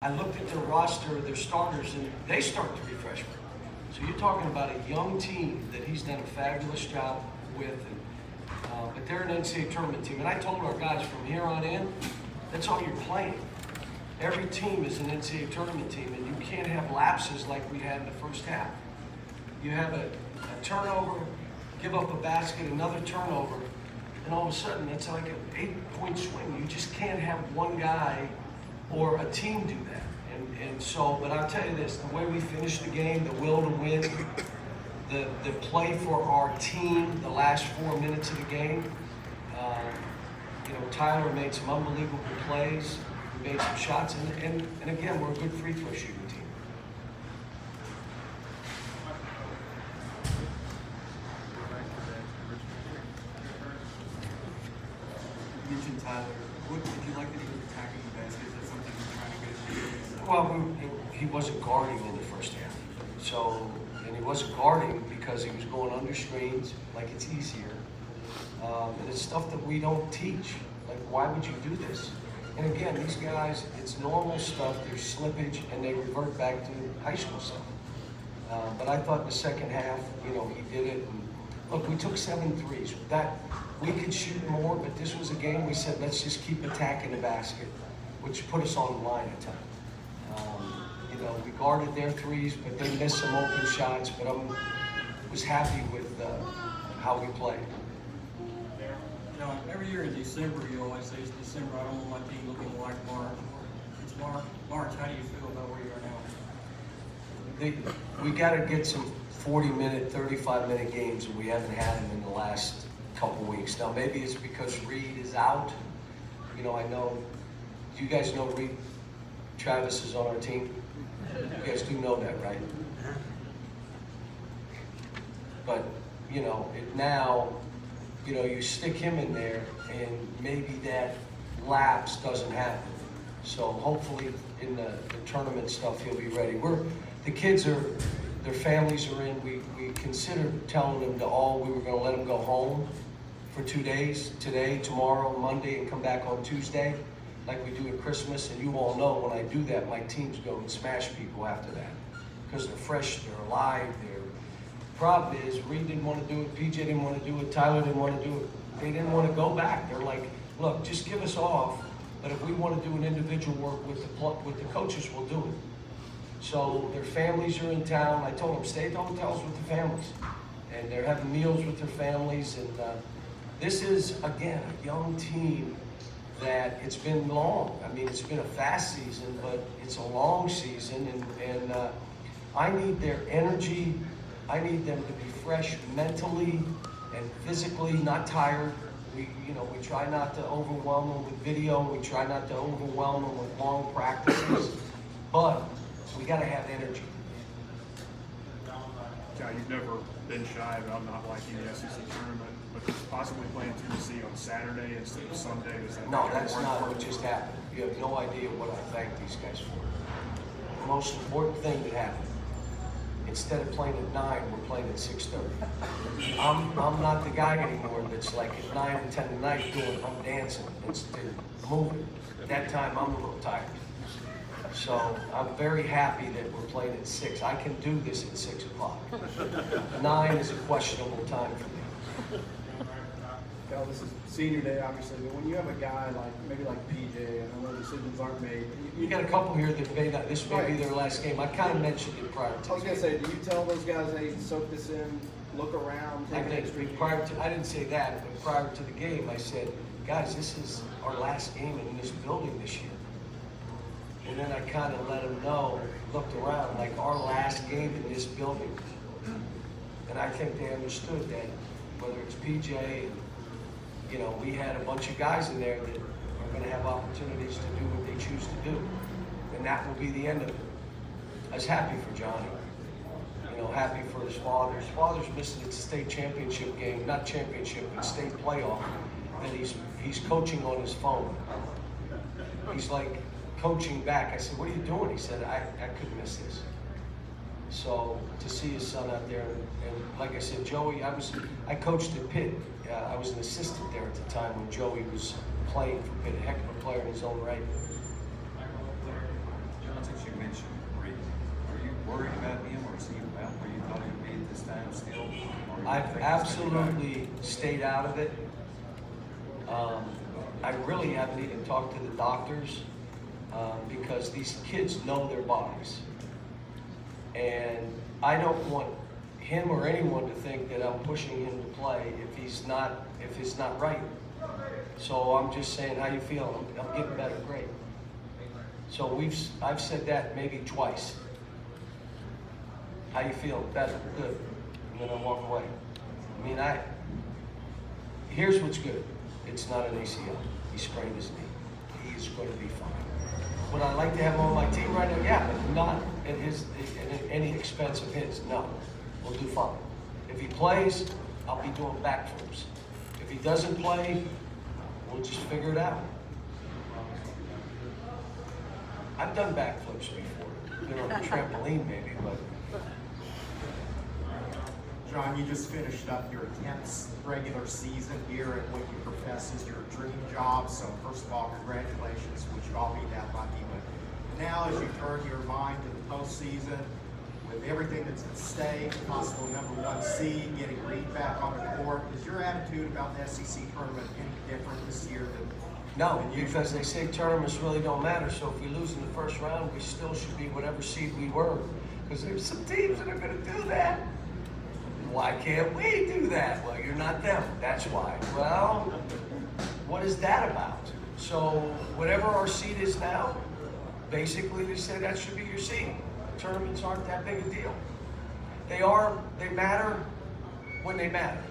I looked at their roster, their starters, and they start to be freshmen. So you're talking about a young team that he's done a fabulous job with, but they're an NCAA tournament team. And I told our guys from here on in, that's all you're playing. Every team is an NCAA tournament team, and you can't have lapses like we had in the first half. You have a turnover, give up a basket, another turnover, and all of a sudden it's like an 8-point swing. You just can't have one guy or a team do that. And so, but I'll tell you this, the way we finished the game, the will to win, the play for our team, the last 4 minutes of the game, Tyler made some unbelievable plays, we made some shots, and again, we're a good free throw shooting team. You mentioned Tyler. What did you like that he was attacking the basket? Is that something you're trying to get to? Well, he wasn't guarding in the first half. So, and he wasn't guarding because he was going under screens, like it's easier. And it's stuff that we don't teach. Like, why would you do this? And again, these guys, it's normal stuff, there's slippage, and they revert back to high school stuff. But I thought in the second half, he did it. And look, we took 7 threes. We could shoot more, but this was a game we said, let's just keep attacking the basket, which put us on the line at times. We guarded their threes, but they missed some open shots, but I was happy with how we played. Every year in December, you always say it's December, I don't want my team looking like March. It's March, how do you feel about where you are now? We got to get some 40-minute, 35-minute games, and we haven't had them in the last couple weeks. Now, maybe it's because Reed is out. I know, do you guys know Reed Travis is on our team? You guys do know that, right? But, you stick him in there, and maybe that lapse doesn't happen. So hopefully in the tournament stuff, he'll be ready. The kids their families are in. We considered telling them we were going to let them go home for 2 days, today, tomorrow, Monday, and come back on Tuesday, like we do at Christmas. And you all know when I do that, my teams go and smash people after that because they're fresh, they're alive, Problem is, Reed didn't want to do it, PJ didn't want to do it, Tyler didn't want to do it. They didn't want to go back. They're like, look, just give us off, but if we want to do an individual work with the coaches, we'll do it. So their families are in town. I told them, stay at the hotels with the families. And they're having meals with their families. And this is, again, a young team that it's been long. I mean, it's been a fast season, but it's a long season. And I need their energy. I need them to be fresh mentally and physically, not tired. We try not to overwhelm them with video. We try not to overwhelm them with long practices, but we got to have energy. John, you've never been shy about not liking the SEC tournament, but possibly playing Tennessee on Saturday instead of Sunday. No, that's not what just happened. You have no idea what I thank these guys for. The most important thing that happened. Instead of playing at 9, we're playing at 6:30. I'm not the guy anymore that's like at 9 and 10 at night I'm dancing instead of moving. At that time, I'm a little tired. So I'm very happy that we're playing at 6. I can do this at 6 o'clock. 9 is a questionable time for me. Cal, this is senior day, obviously, but when you have a guy maybe like PJ, and I know decisions aren't made. You got a couple here that this may be their last game. I kind of mentioned it prior to. I was gonna say, do you tell those guys, hey, soak this in, look around, take an extra year? I didn't say that, but prior to the game, I said, guys, this is our last game in this building this year. And then I kind of let them know, looked around, like our last game in this building. And I think they understood that, whether it's PJ, we had a bunch of guys in there that are going to have opportunities to do what they choose to do. And that will be the end of it. I was happy for Johnny. Happy for his father. His father's missing the state championship game, not championship, but state playoff. And he's coaching on his phone. He's like coaching back. I said, what are you doing? He said, I couldn't miss this. So to see his son out there, and like I said, Joey, I coached at Pitt. I was an assistant there at the time when Joey was playing for Pitt, a heck of a player in his own right. I've think it's gonna be back? absolutely stayed out of it. I really haven't even talked to the doctors because these kids know their bodies. And I don't want him or anyone to think that I'm pushing him to play if it's not right. So I'm just saying, how you feeling? I'm getting better, great. So I've said that maybe twice. How you feel? Better, good. And then I walk away. I mean, here's what's good. It's not an ACL. He sprained his knee. He's going to be fine. Would I like to have him on my team right now? Yeah, but not at any expense of his. No, we'll do fine. If he plays, I'll be doing backflips. If he doesn't play, we'll just figure it out. I've done backflips before. Been on a trampoline maybe, but John, you just finished up your 10th regular season here at what you profess is your dream job. So first of all, congratulations. We should all be that lucky. But now as you turn your mind to the postseason, with everything that's at stake, possible #1 seed, getting Reed back on the court, is your attitude about the SEC tournament any different this year than no, because they say tournaments really don't matter. So if we lose in the first round, we still should be whatever seed we were. Because there's some teams that are going to do that. Why can't we do that? Well, you're not them. That's why. Well, what is that about? So whatever our seed is now, basically they say that should be your seed. Tournaments aren't that big a deal. They matter when they matter.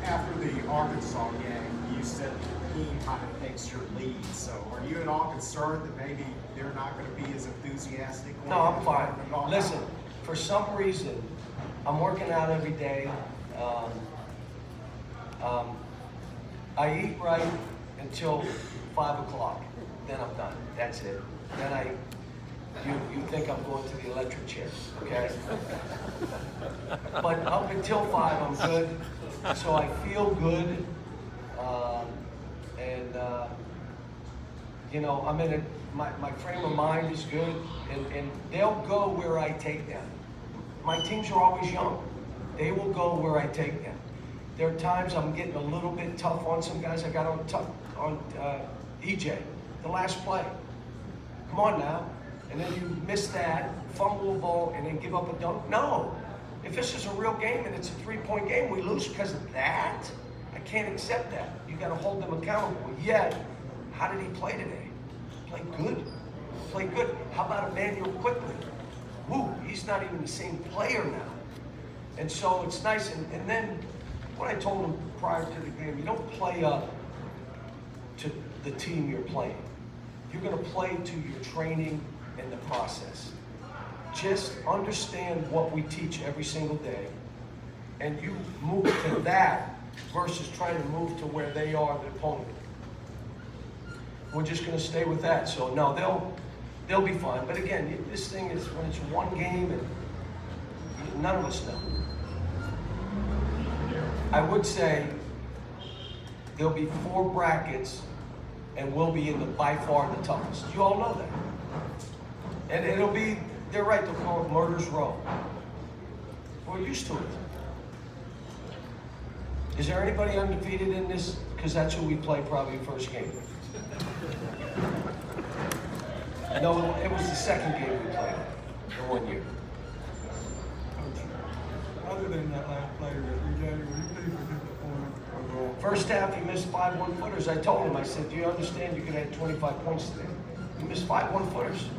after the Arkansas game, you said the team kind of takes your lead. So are you at all concerned that maybe they're not going to be as enthusiastic? No, I'm fine. Listen, for some reason, I'm working out every day. I eat right until 5 o'clock. Then I'm done. That's it. Then you think I'm going to the electric chair, okay? But up until 5, I'm good. So I feel good. You know, I'm in my frame of mind is good. And they'll go where I take them. My teams are always young. They will go where I take them. There are times I'm getting a little bit tough on some guys. I got on EJ, the last play. Come on now. And then you miss that, fumble a ball, and then give up a dunk. No. If this is a real game and it's a 3-point game, we lose because of that. I can't accept that. You got to hold them accountable. Yet, how did he play today? Played good. Played good. How about Emmanuel quickly? Woo, he's not even the same player now. And so it's nice. And then what I told him prior to the game, you don't play up to the team you're playing. You're going to play to your training and the process. Just understand what we teach every single day, and you move to that versus trying to move to where they are, the opponent. We're just going to stay with that. So no, they'll be fine. But again, this thing is when it's one game, and none of us know. I would say there'll be 4 brackets, and we'll be in the by far the toughest. You all know that. And it'll be, they're right, they'll call it Murder's Row. We're used to it. Is there anybody undefeated in this? Because that's who we play probably first game. No, it was the second game we played in 1 year. Other than that last player, EJ, were you pleased with his performance overall? First half, he missed 5 one-footers. I told him, I said, do you understand you could have 25 points today? He missed 5 one-footers.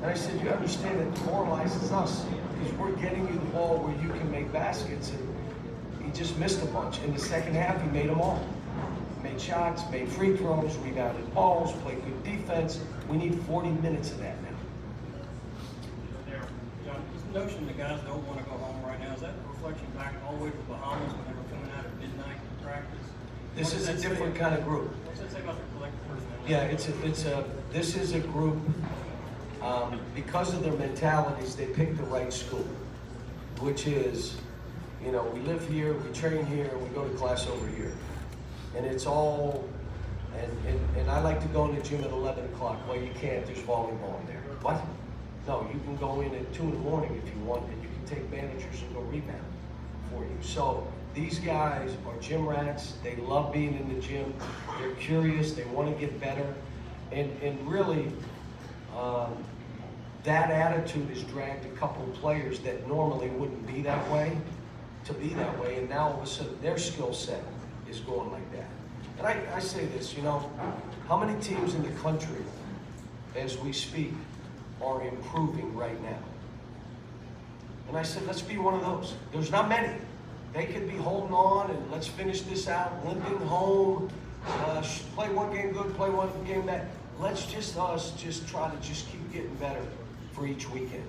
And I said, you understand it demoralizes us because we're getting you the ball where you can make baskets. And he just missed a bunch. In the second half, he made them all. Made shots, made free throws, rebounded balls, played good defense. We need 40 minutes of that now. John, this notion that guys don't want to go home right now, is that a reflection back all the way to the Bahamas when they were coming out at midnight to practice? This is a different kind of group. What's that say about their collective personality? Yeah, this is a group, because of their mentalities, they pick the right school, which is, you know, we live here, we train here, and we go to class over here. And it's all, and I like to go in the gym at 11 o'clock. Well, you can't, there's volleyball in there. What? No, you can go in at 2 in the morning if you want, and you can take managers and go rebound. for you. So these guys are gym rats. They love being in the gym. They're curious. They want to get better. And really, that attitude has dragged a couple of players that normally wouldn't be that way to be that way. And now all of a sudden their skill set is going like that. And I say this, you know, how many teams in the country, as we speak, are improving right now? And I said, let's be one of those. There's not many. They could be holding on and let's finish this out, limping home, play one game good, play one game bad. Let's just try to just keep getting better for each weekend.